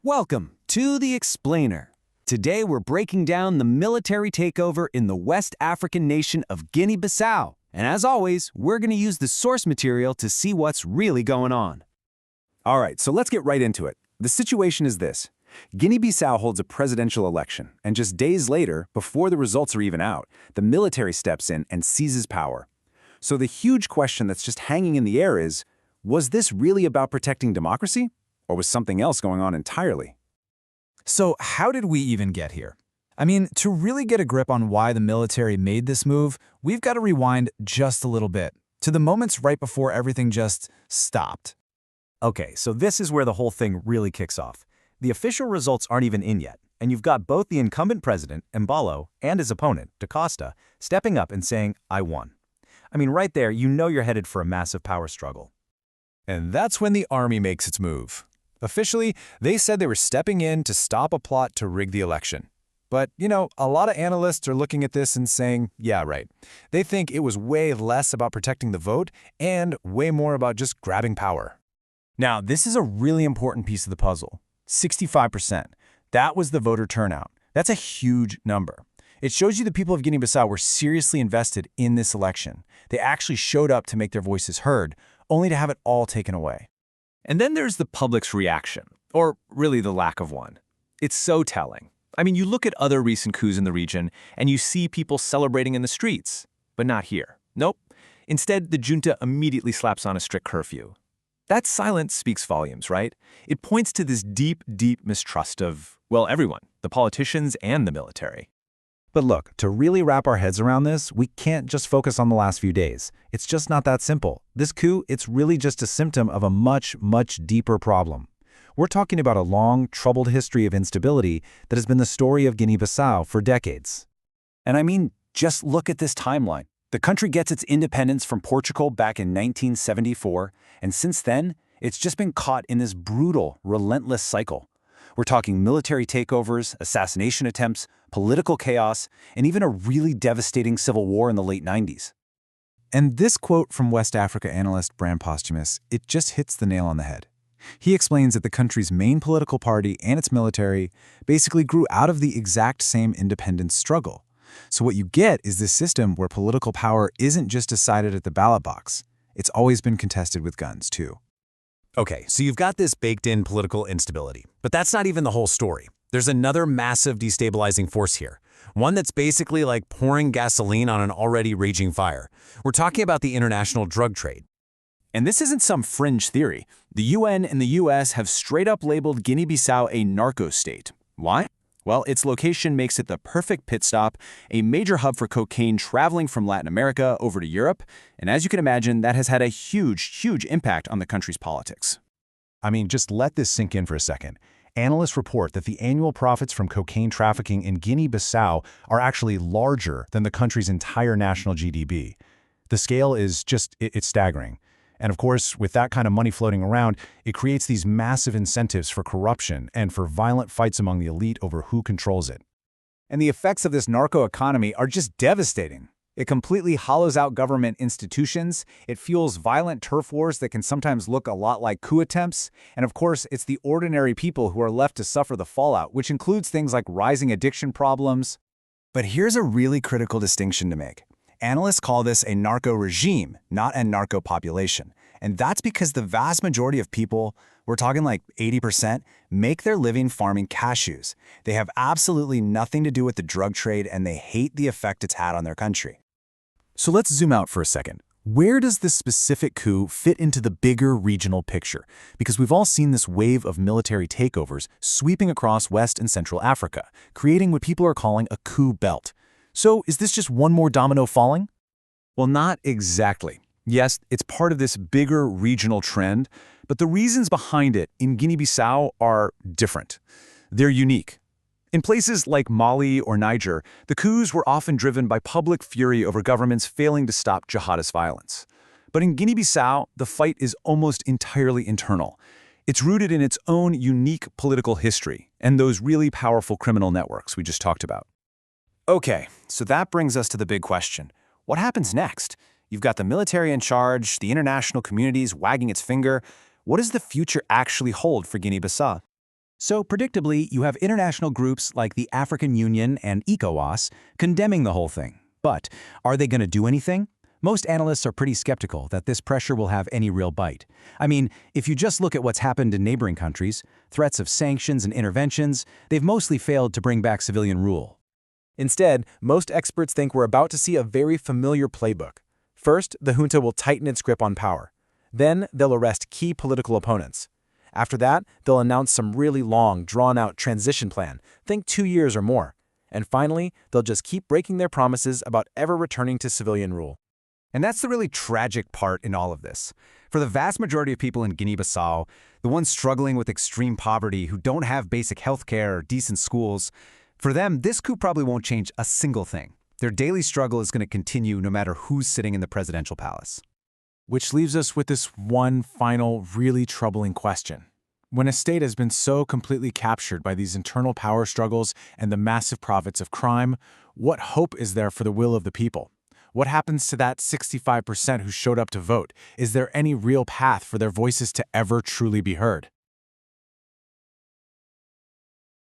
Welcome to The Explainer. Today we're breaking down the military takeover in the West African nation of Guinea-Bissau. And as always, we're going to use the source material to see what's really going on. All right, so let's get right into it. The situation is this. Guinea-Bissau holds a presidential election, and just days later, before the results are even out, the military steps in and seizes power. So the huge question that's just hanging in the air is, was this really about protecting democracy? Or was something else going on entirely? So how did we even get here? I mean, to really get a grip on why the military made this move, we've got to rewind just a little bit, to the moments right before everything just stopped. Okay, so this is where the whole thing really kicks off. The official results aren't even in yet, and you've got both the incumbent president, Embalo, and his opponent, Da Costa, stepping up and saying, I won. I mean, right there, you know you're headed for a massive power struggle. And that's when the army makes its move. Officially, they said they were stepping in to stop a plot to rig the election. But, you know, a lot of analysts are looking at this and saying, yeah, right. They think it was way less about protecting the vote and way more about just grabbing power. Now, this is a really important piece of the puzzle. 65%. That was the voter turnout. That's a huge number. It shows you the people of Guinea-Bissau were seriously invested in this election. They actually showed up to make their voices heard, only to have it all taken away. And then there's the public's reaction, or really the lack of one. It's so telling. I mean, you look at other recent coups in the region, and you see people celebrating in the streets, but not here. Nope. Instead, the junta immediately slaps on a strict curfew. That silence speaks volumes, right? It points to this deep, deep mistrust of, well, everyone, the politicians and the military. But look, to really wrap our heads around this, we can't just focus on the last few days. It's just not that simple. This coup, it's really just a symptom of a much, much deeper problem. We're talking about a long, troubled history of instability that has been the story of Guinea-Bissau for decades. And I mean, just look at this timeline. The country gets its independence from Portugal back in 1974, and since then, it's just been caught in this brutal, relentless cycle. We're talking military takeovers, assassination attempts, political chaos, and even a really devastating civil war in the late 90s. And this quote from West Africa analyst Bram Posthumus, it just hits the nail on the head. He explains that the country's main political party and its military basically grew out of the exact same independence struggle. So what you get is this system where political power isn't just decided at the ballot box. It's always been contested with guns, too. Okay, so you've got this baked-in political instability, but that's not even the whole story. There's another massive destabilizing force here, one that's basically like pouring gasoline on an already raging fire. We're talking about the international drug trade. And this isn't some fringe theory. The UN and the US have straight up labeled Guinea-Bissau a narco-state. Why? Well, its location makes it the perfect pit stop, a major hub for cocaine traveling from Latin America over to Europe, and as you can imagine, that has had a huge, huge impact on the country's politics. I mean, just let this sink in for a second. Analysts report that the annual profits from cocaine trafficking in Guinea-Bissau are actually larger than the country's entire national GDP. The scale is it's staggering. And of course, with that kind of money floating around, it creates these massive incentives for corruption and for violent fights among the elite over who controls it. And the effects of this narco-economy are just devastating. It completely hollows out government institutions, it fuels violent turf wars that can sometimes look a lot like coup attempts, and of course, it's the ordinary people who are left to suffer the fallout, which includes things like rising addiction problems. But here's a really critical distinction to make. Analysts call this a narco-regime, not a narco-population. And that's because the vast majority of people, we're talking like 80%, make their living farming cashews. They have absolutely nothing to do with the drug trade, and they hate the effect it's had on their country. So let's zoom out for a second. Where does this specific coup fit into the bigger regional picture? Because we've all seen this wave of military takeovers sweeping across West and Central Africa, creating what people are calling a coup belt. So is this just one more domino falling? Well, not exactly. Yes, it's part of this bigger regional trend, but the reasons behind it in Guinea-Bissau are different. They're unique. In places like Mali or Niger, the coups were often driven by public fury over governments failing to stop jihadist violence. But in Guinea-Bissau, the fight is almost entirely internal. It's rooted in its own unique political history and those really powerful criminal networks we just talked about. Okay, so that brings us to the big question. What happens next? You've got the military in charge, the international community's wagging its finger. What does the future actually hold for Guinea-Bissau? So, predictably, you have international groups like the African Union and ECOWAS condemning the whole thing. But are they going to do anything? Most analysts are pretty skeptical that this pressure will have any real bite. I mean, if you just look at what's happened in neighboring countries, threats of sanctions and interventions, they've mostly failed to bring back civilian rule. Instead, most experts think we're about to see a very familiar playbook. First, the junta will tighten its grip on power. Then, they'll arrest key political opponents. After that, they'll announce some really long, drawn-out transition plan, think 2 years or more. And finally, they'll just keep breaking their promises about ever returning to civilian rule. And that's the really tragic part in all of this. For the vast majority of people in Guinea-Bissau, the ones struggling with extreme poverty who don't have basic health care or decent schools, for them, this coup probably won't change a single thing. Their daily struggle is going to continue no matter who's sitting in the presidential palace. Which leaves us with this one final, really troubling question. When a state has been so completely captured by these internal power struggles and the massive profits of crime, what hope is there for the will of the people? What happens to that 65% who showed up to vote? Is there any real path for their voices to ever truly be heard?